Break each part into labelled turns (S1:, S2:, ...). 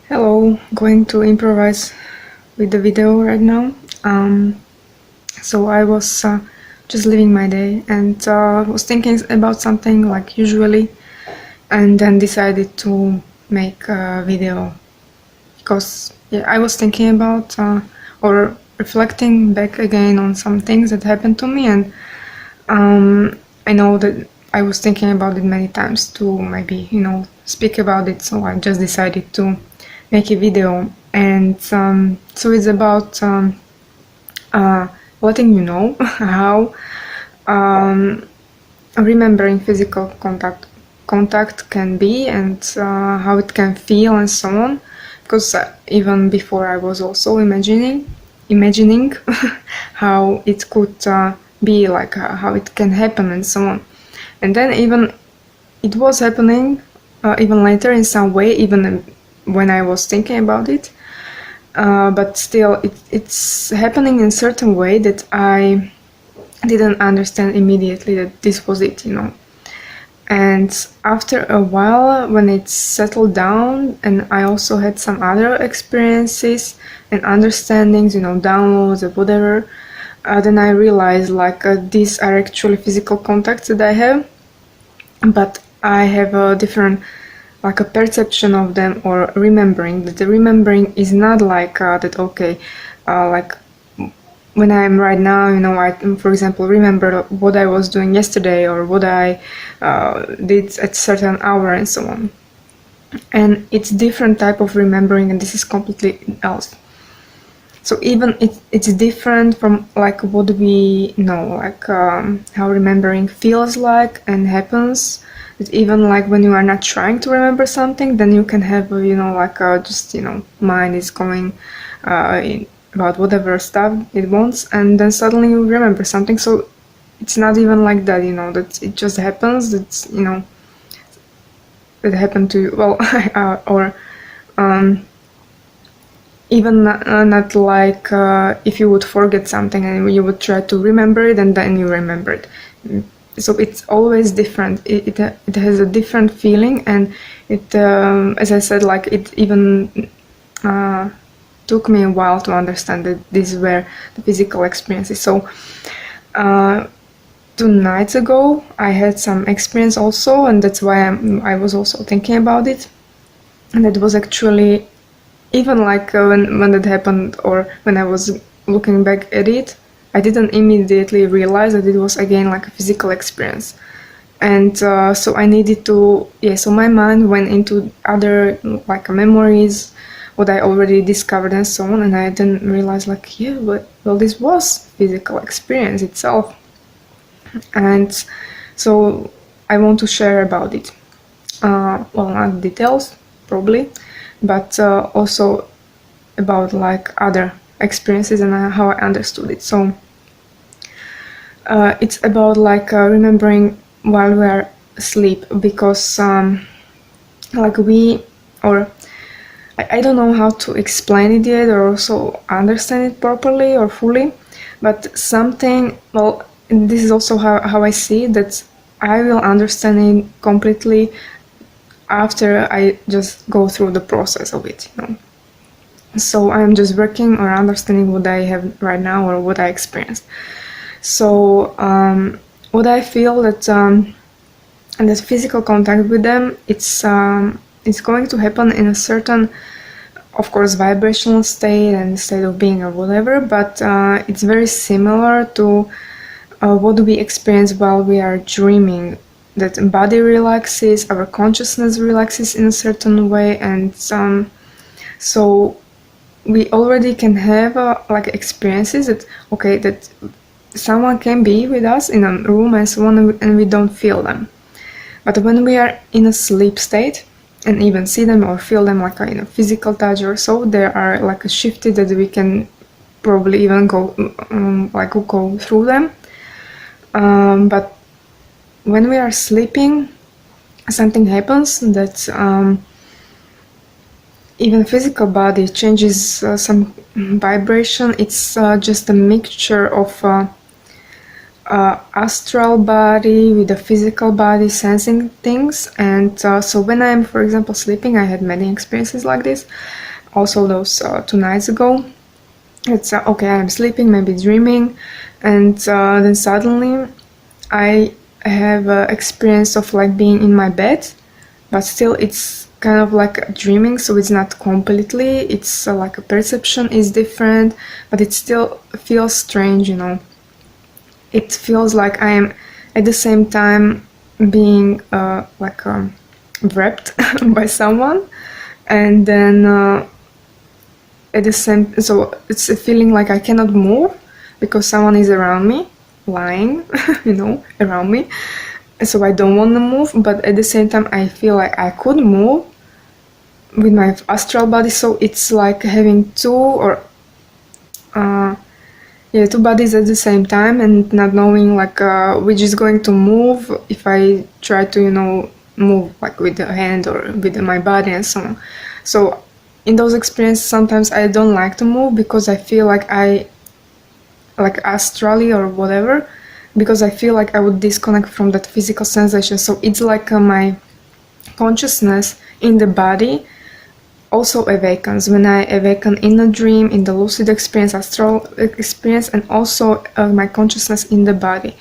S1: Hello, going to improvise with the video right now. So I was just living my day and was thinking about something like usually, and then decided to make a video because I was thinking about or reflecting back again on some things that happened to me, and I know that I was thinking about it many times to maybe speak about it, so I just decided to make a video. And so it's about uh, letting you know how remembering physical contact can be, and how it can feel and so on, because even before I was also imagining how it could be, like how it can happen and so on. And then even it was happening even later in some way, even when I was thinking about it, but still it's happening in a certain way that I didn't understand immediately that this was it. And after a while, when it settled down and I also had some other experiences and understandings, downloads or whatever, then I realized like these are actually physical contacts that I have, but I have a different, like a perception of them, or remembering. That the remembering is not like that, okay, like when I'm right now, I, for example, remember what I was doing yesterday or what I did at certain hour and so on. And it's different type of remembering, and this is completely else. So even it's different from like what we know, like how remembering feels like and happens. That even like when you are not trying to remember something, then you can have like just mind is going about whatever stuff it wants, and then suddenly you remember something. So it's not even like that, that it just happens. That's it happened to you. Well, or even not like if you would forget something and you would try to remember it and then you remember it. So it's always different. It has a different feeling, and it as I said, like it even took me a while to understand that these were the physical experiences. So 2 nights ago I had some experience also, and that's why I was also thinking about it. And it was actually even like when that happened, or when I was looking back at it, I didn't immediately realize that it was again like a physical experience. And so I needed to, so my mind went into other like memories, what I already discovered and so on, and I didn't realize like, well, this was physical experience itself. And so I want to share about it. Well, not details probably, but also about like other experiences and how I understood it. So it's about like remembering while we are asleep, because like we, or I don't know how to explain it yet, or also understand it properly or fully, but something, well, this is also how I see it, that I will understand it completely after I just go through the process of it. So I'm just working or understanding what I have right now or what I experienced. So what I feel that and that physical contact with them, it's going to happen in a certain, of course, vibrational state and state of being or whatever, but it's very similar to what we experience while we are dreaming. That body relaxes, our consciousness relaxes in a certain way, and so we already can have like experiences that, okay, that someone can be with us in a room and so on, and we don't feel them. But when we are in a sleep state and even see them or feel them like in a physical touch or so, there are like a shifted that we can probably even go like go through them. But when we are sleeping, something happens that even physical body changes some vibration. It's just a mixture of astral body with a physical body sensing things. And so when I'm, for example, sleeping, I had many experiences like this. Also those 2 nights ago. It's okay, I'm sleeping, maybe dreaming, and then suddenly I have experience of like being in my bed, but still it's kind of like dreaming, so it's not completely, it's like a perception is different, but it still feels strange, you know. It feels like I am at the same time being wrapped by someone, and then at the same, so it's a feeling like I cannot move because someone is around me, lying, you know, around me. So I don't want to move, but at the same time I feel like I could move with my astral body. So it's like having two bodies at the same time, and not knowing like which is going to move if I try to, you know, move like with the hand or with my body and so on. So in those experiences sometimes I don't like to move because I feel like I like astrally or whatever, because I feel like I would disconnect from that physical sensation. So it's like my consciousness in the body also awakens when I awaken in a dream, in the lucid experience, astral experience, and also my consciousness in the body.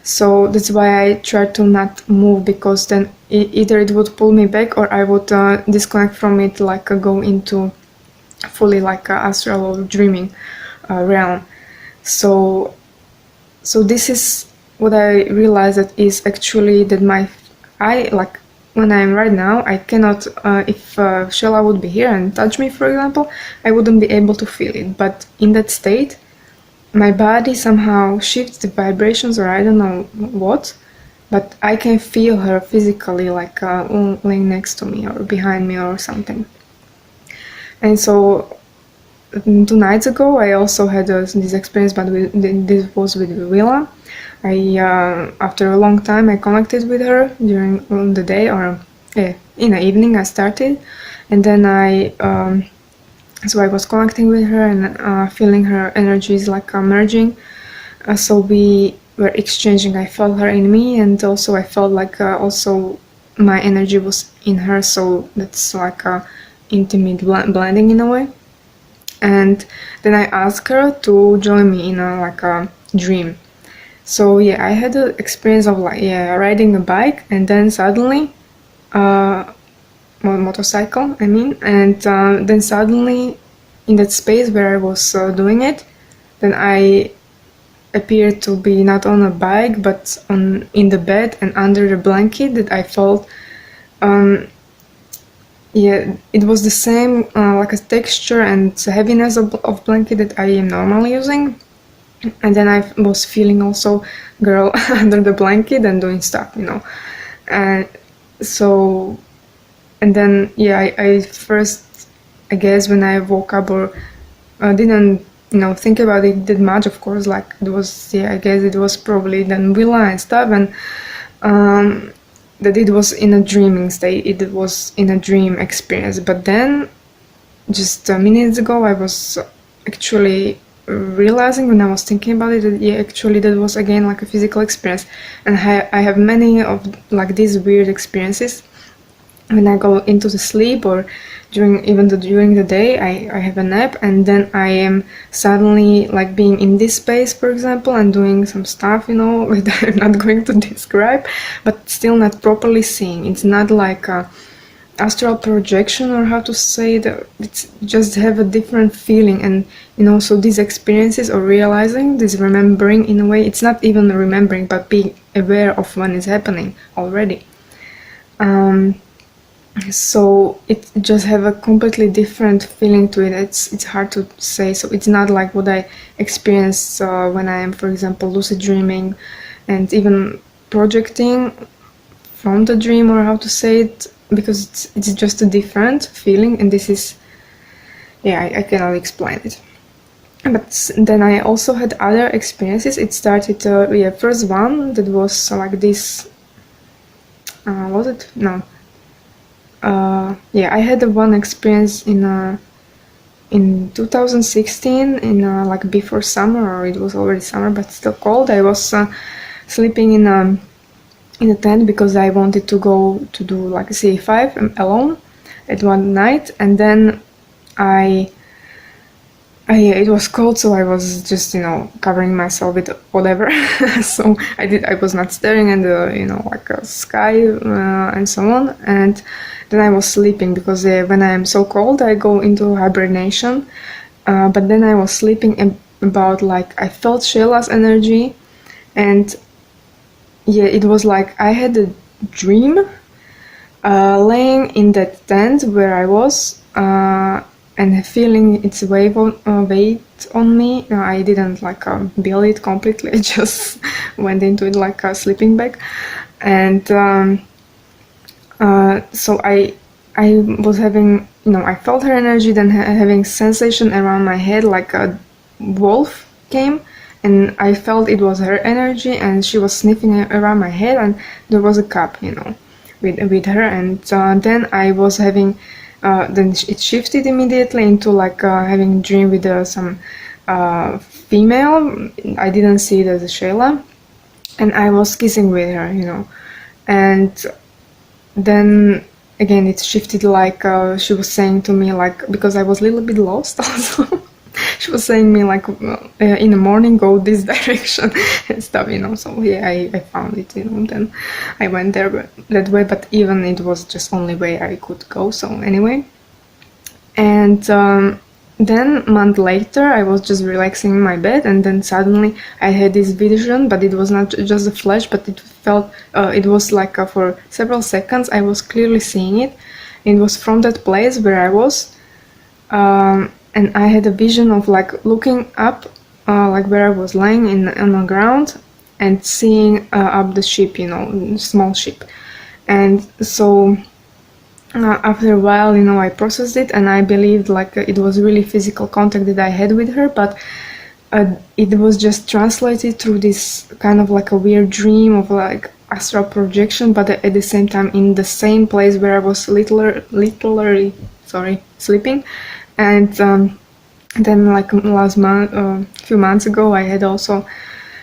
S1: So that's why I try to not move, because then either it would pull me back or I would disconnect from it, like go into fully like astral or dreaming realm. So this is what I realized, that is actually that I like when I'm right now, I cannot, if Shayla would be here and touch me, for example, I wouldn't be able to feel it. But in that state, my body somehow shifts the vibrations, or I don't know what, but I can feel her physically, like laying next to me or behind me or something. And so 2 nights ago, I also had this experience, but this was with Willa. After a long time, I connected with her during the day, or in the evening I started, and then so I was connecting with her and feeling her energies like merging. So we were exchanging. I felt her in me, and also I felt like also my energy was in her. So that's like a intimate blending in a way. And then I asked her to join me in a dream. So yeah, I had the experience of riding a bike, and then suddenly motorcycle, I mean, and then suddenly in that space where I was doing it, then I appeared to be not on a bike but in the bed and under the blanket that I felt. It was the same like a texture and heaviness of blanket that I am normally using. And then I was feeling also girl under the blanket and doing stuff, you know. And so, and then I first, I guess when I woke up, or didn't, you know, think about it that much, of course, like it was, I guess it was probably then Willa and stuff, and that it was in a dreaming state, it was in a dream experience. But then just minutes ago I was actually realizing, when I was thinking about it, that actually that was again like a physical experience. And I have many of like these weird experiences when I go into the sleep, or during the day I have a nap, and then I am suddenly like being in this space, for example, and doing some stuff, you know, that I'm not going to describe, but still not properly seeing. It's not like a astral projection, or how to say that, it's just have a different feeling. And you know, so these experiences, or realizing this, remembering in a way, it's not even remembering but being aware of when it's happening already. So it just have a completely different feeling to it. It's hard to say. So it's not like what I experience when I am, for example, lucid dreaming and even projecting from the dream, or how to say it, because it's just a different feeling. And this is, I cannot explain it. But then I also had other experiences. It started first one that was like this, was it? No. I had one experience in in 2016, in like before summer, or it was already summer but still cold. I was sleeping in a tent because I wanted to go to do like a CA5 alone at one night, and then it was cold, so I was just, covering myself with whatever. So I was not staring at the, like a sky and so on. And then I was sleeping because when I am so cold, I go into hibernation. But then I was sleeping about, like, I felt Shayla's energy, and yeah, it was like I had a dream laying in that tent where I was. And feeling its weight on me. I didn't like build it completely. I just went into it like a sleeping bag, and so I was having, I felt her energy, then having sensation around my head like a wolf came, and I felt it was her energy, and she was sniffing around my head, and there was a cup, with her, and then I was having. Then it shifted immediately into like having a dream with some female. I didn't see it as a Shayla, and I was kissing with her, and then again it shifted, like she was saying to me, like, because I was a little bit lost also. She was saying me like, in the morning go this direction and stuff, so yeah, I found it, then I went there that way, but even it was just only way I could go, so anyway. And then a month later I was just relaxing in my bed, and then suddenly I had this vision, but it was not just a flash, but it felt it was like for several seconds I was clearly seeing it. It was from that place where I was, and I had a vision of like looking up, like where I was lying on the ground, and seeing up the ship, small ship. And so after a while, I processed it, and I believed like it was really physical contact that I had with her, but it was just translated through this kind of like a weird dream of like astral projection, but at the same time in the same place where I was literally sleeping. And then like last month, few months ago, I had also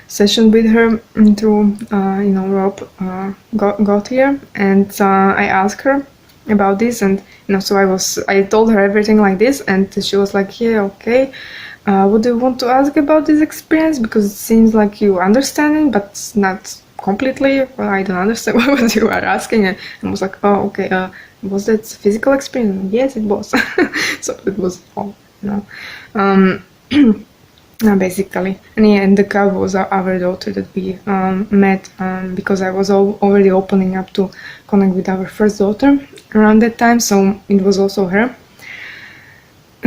S1: session with her through Rob got here, and I asked her about this, and so I told her everything like this, and she was like, yeah, okay, what do you want to ask about this experience, because it seems like you understand it, but not completely. Well, I don't understand what you are asking. And I was like, oh, okay, was that physical experience? Yes, it was. So it was all, basically. And yeah, and the cub was our daughter that we met, because I was already opening up to connect with our first daughter around that time, so it was also her.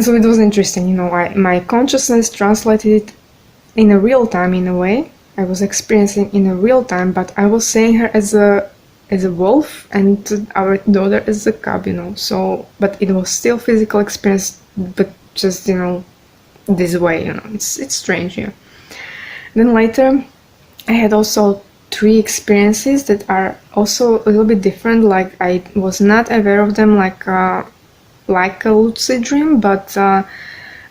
S1: So it was interesting, my consciousness translated it in a real time, in a way. I was experiencing in a real time, but I was seeing her as a wolf, and our daughter as a cub, so, but it was still physical experience, but just, this way, it's strange, yeah. Then later, I had also 3 experiences that are also a little bit different, like I was not aware of them like a lucid dream, but I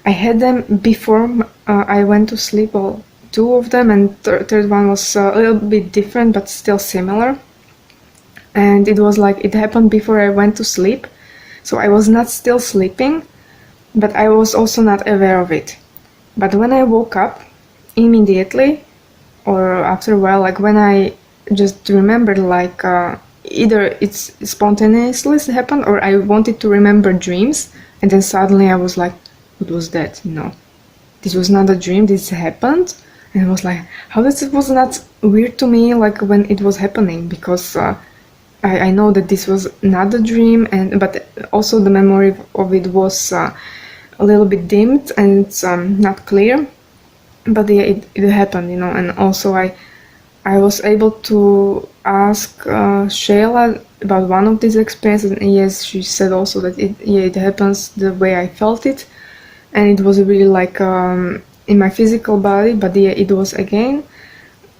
S1: had them before I went to sleep. Well, 2 of them, and third one was a little bit different but still similar, and it was like it happened before I went to sleep, so I was not still sleeping, but I was also not aware of it. But when I woke up immediately, or after a while, like when I just remembered, like either it's spontaneously happened, or I wanted to remember dreams, and then suddenly I was like, what was that, this was not a dream, this happened. And I was like, how this was not weird to me, like when it was happening, because I know that this was not a dream, but also the memory of it was a little bit dimmed and it's not clear. But yeah, it happened, and also I was able to ask Shayla about one of these experiences, and yes, she said also that it happens the way I felt it, and it was really like in my physical body, but yeah, it was again.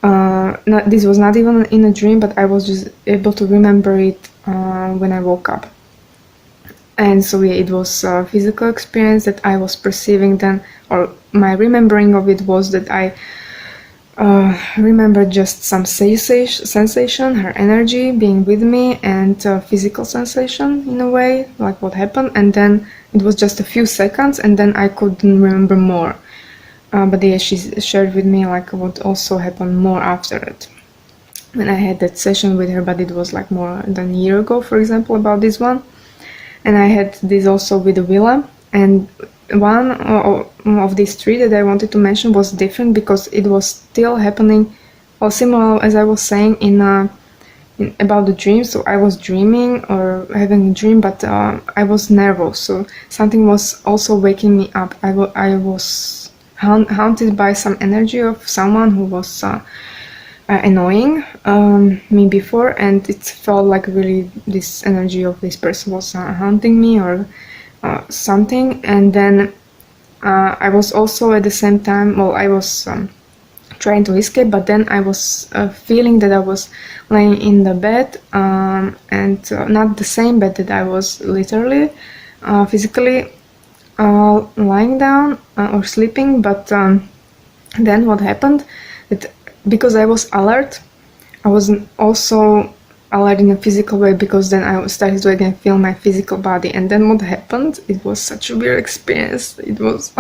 S1: This was not even in a dream, but I was just able to remember it when I woke up. And so yeah, it was a physical experience that I was perceiving then, or my remembering of it was that I remember just some sensation, her energy being with me, and physical sensation in a way, like what happened. And then it was just a few seconds, and then I couldn't remember more. But yeah, she shared with me like what also happened more after it. When I had that session with her, but it was like more than a year ago, for example, about this one. And I had this also with the villa. And one of these three that I wanted to mention was different because it was still happening, or similar as I was saying in about the dream. So I was dreaming or having a dream, but I was nervous. So something was also waking me up. I was haunted by some energy of someone who was annoying me before, and it felt like really this energy of this person was haunting me or something. And then I was also at the same time, well, I was trying to escape, but then I was feeling that I was laying in the bed, and not the same bed that I was literally physically lying down or sleeping, but then what happened, that because I was alert, I was also alert in a physical way, because then I started to again feel my physical body. And then what happened, it was such a weird experience. It was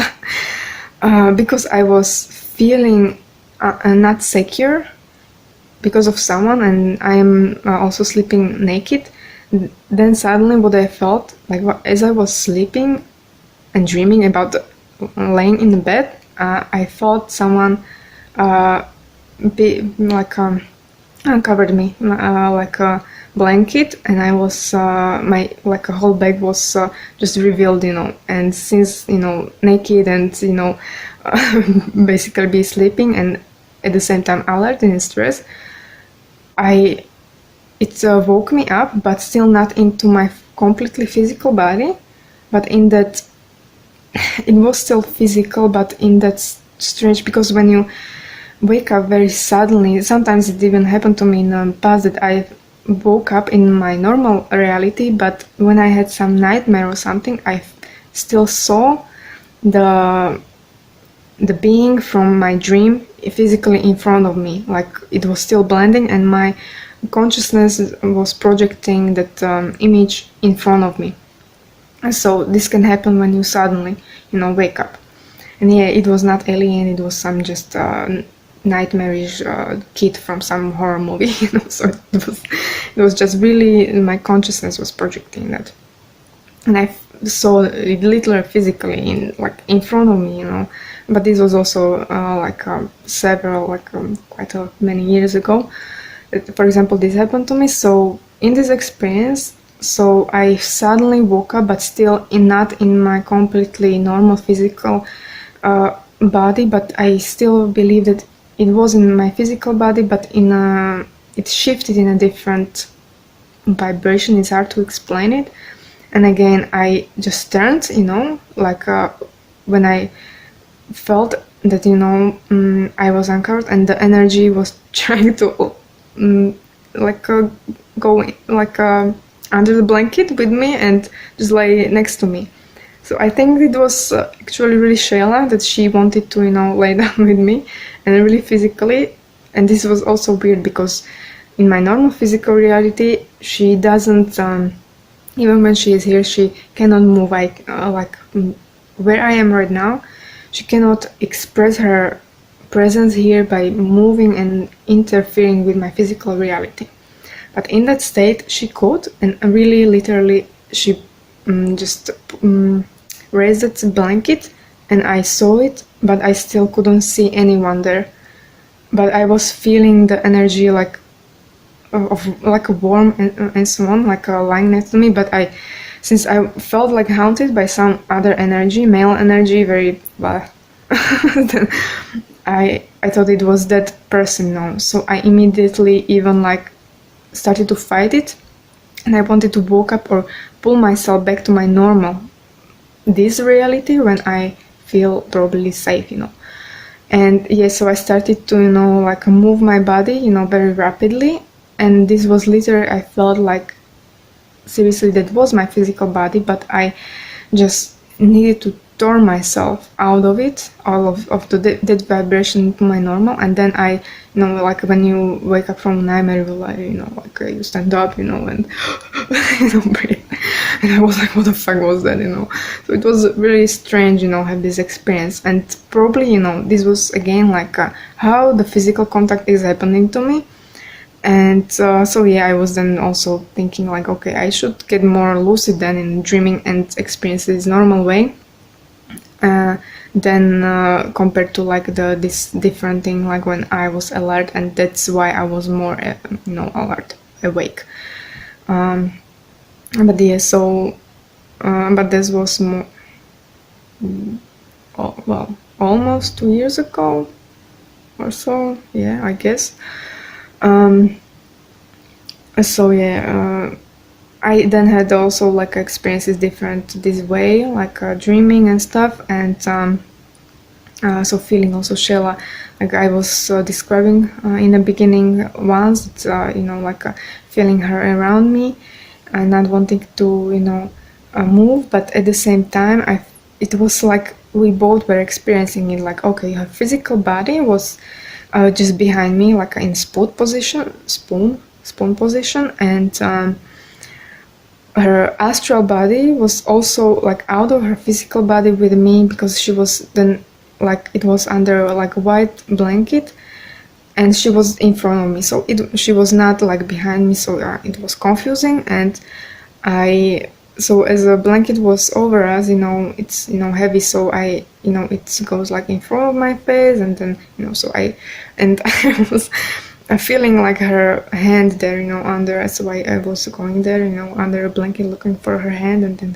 S1: because I was feeling not secure because of someone, and I am also sleeping naked. Then suddenly what I felt, like as I was sleeping and dreaming about laying in the bed, I thought someone uncovered me like a blanket, and I was my like a whole bag was just revealed, and since naked and basically be sleeping and at the same time alert and in stress, it woke me up, but still not into my completely physical body, but in that it was still physical, but in that strange, because when you wake up very suddenly, sometimes it even happened to me in the past that I woke up in my normal reality, but when I had some nightmare or something, I still saw the being from my dream physically in front of me, like it was still blending, and my consciousness was projecting that image in front of me. And so this can happen when you suddenly wake up. And yeah, it was not alien, it was some just nightmarish kid from some horror movie, so it was just really my consciousness was projecting that. And I saw it literally physically in front of me, but this was also several quite many years ago. For example, this happened to me. So in this experience, so I suddenly woke up, but still not in my completely normal physical body, but I still believe that it was in my physical body, but it shifted in a different vibration. It's hard to explain it. And again, I just turned, when I felt that I was anchored, and the energy was trying to go under the blanket with me and just lay next to me. So I think it was actually really Shayla, that she wanted to lay down with me, and really physically. And this was also weird because in my normal physical reality, she doesn't even when she is here, she cannot move. Where I am right now, she cannot express her presence here by moving and interfering with my physical reality. But in that state, she could, and really literally she just raised that blanket, and I saw it, but I still couldn't see anyone there. But I was feeling the energy of like a warm and so on, like lying next to me. But since I felt like haunted by some other energy, male energy, very then I thought it was that person now. So I immediately even started to fight it, and I wanted to wake up or pull myself back to my normal, this reality, when I feel probably safe, And yeah, so I started to move my body very rapidly, and this was literally, I felt like seriously that was my physical body, but I just needed to turn myself out of it, all of that vibration to my normal. And then I, like when you wake up from a nightmare, you stand up, and breathe. And I was like, what the fuck was that, So it was really strange, have this experience. And probably, this was again like how the physical contact is happening to me. And so yeah, I was then also thinking like, okay, I should get more lucid then in dreaming and experience this normal way, than compared to like this different thing, like when I was alert, and that's why I was more alert, awake. But yeah, so but this was more well, almost 2 years ago or so, yeah, I guess. So yeah, I then had also like experiences different this way, like dreaming and stuff, and so feeling also Shayla, like I was describing in the beginning once, like feeling her around me and not wanting to move, but at the same time it was like we both were experiencing it, like okay, her physical body was just behind me, like in spoon position, and her astral body was also like out of her physical body with me, because she was then like it was under like a white blanket, and she was in front of me, so she was not like behind me, so it was confusing. And so as a blanket was over us, it's heavy, so I it goes like in front of my face, and then so I was feeling like her hand there, under, so I was going there, under a blanket looking for her hand, and then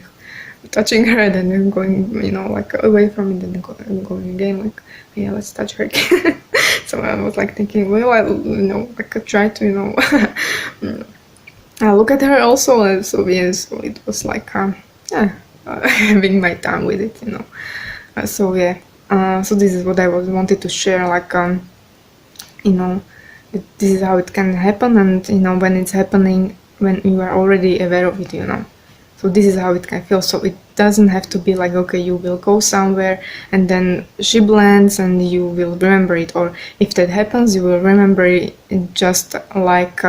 S1: touching her, and then going, like away from it, and then going again, like, yeah, let's touch her again. So I was like thinking, well, I could try to, I look at her also, and so yeah, so it was like, having my time with it, so yeah, so this is what I wanted to share, like, this is how it can happen, and when it's happening, when you are already aware of it, so this is how it can feel. So it doesn't have to be like, okay, you will go somewhere and then she blends and you will remember it, or if that happens, you will remember it just like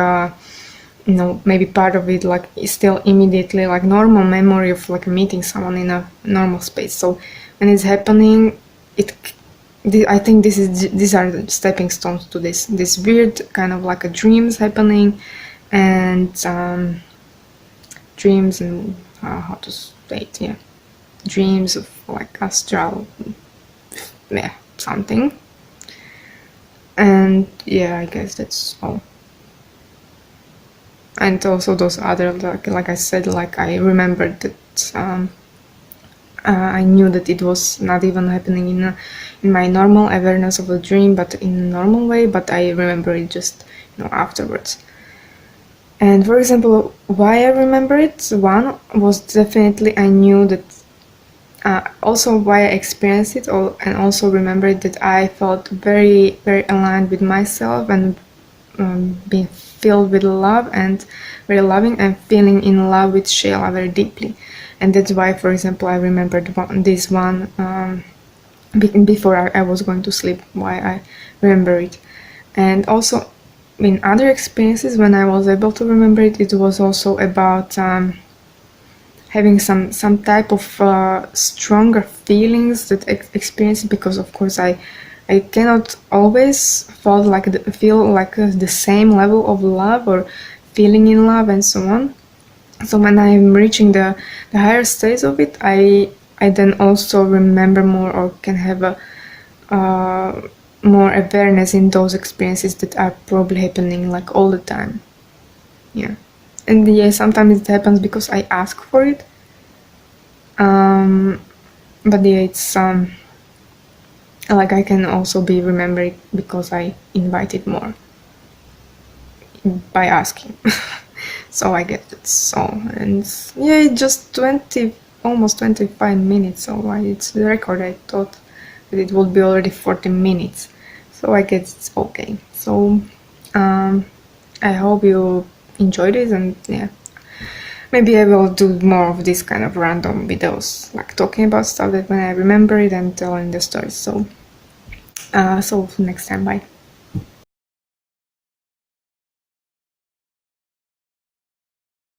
S1: maybe part of it like is still immediately like normal memory of like meeting someone in a normal space. So when it's happening, I think these are the stepping stones to this weird kind of like a dreams happening, and dreams, and how to state, yeah, dreams of like astral, yeah, something. And yeah, I guess that's all. And also those other, like I said, like I remembered that I knew that it was not even happening in my normal awareness of a dream, but in a normal way, but I remember it just afterwards. And for example, why I remember it, one was definitely I knew that also why I experienced it, and also remembered that I felt very, very aligned with myself, and being filled with love, and very loving, and feeling in love with Shayla very deeply. And that's why, for example, I remembered this one before I was going to sleep, why I remember it. And also in other experiences, when I was able to remember it, it was also about having some type of stronger feelings that experience, because of course I cannot always feel like the same level of love or feeling in love and so on. So when I'm reaching the higher stage of it, I then also remember more, or can have a more awareness in those experiences that are probably happening like all the time. Yeah. And yeah, sometimes it happens because I ask for it. But yeah, it's like I can also be remembered because I invite it more by asking. So I get it. So, and yeah, it's just almost 25 minutes. So it's the record. I thought that it would be already 40 minutes. So I guess it's okay. So I hope you enjoyed it, and yeah, maybe I will do more of this kind of random videos, like talking about stuff that when I remember it and telling the stories. So next time, bye.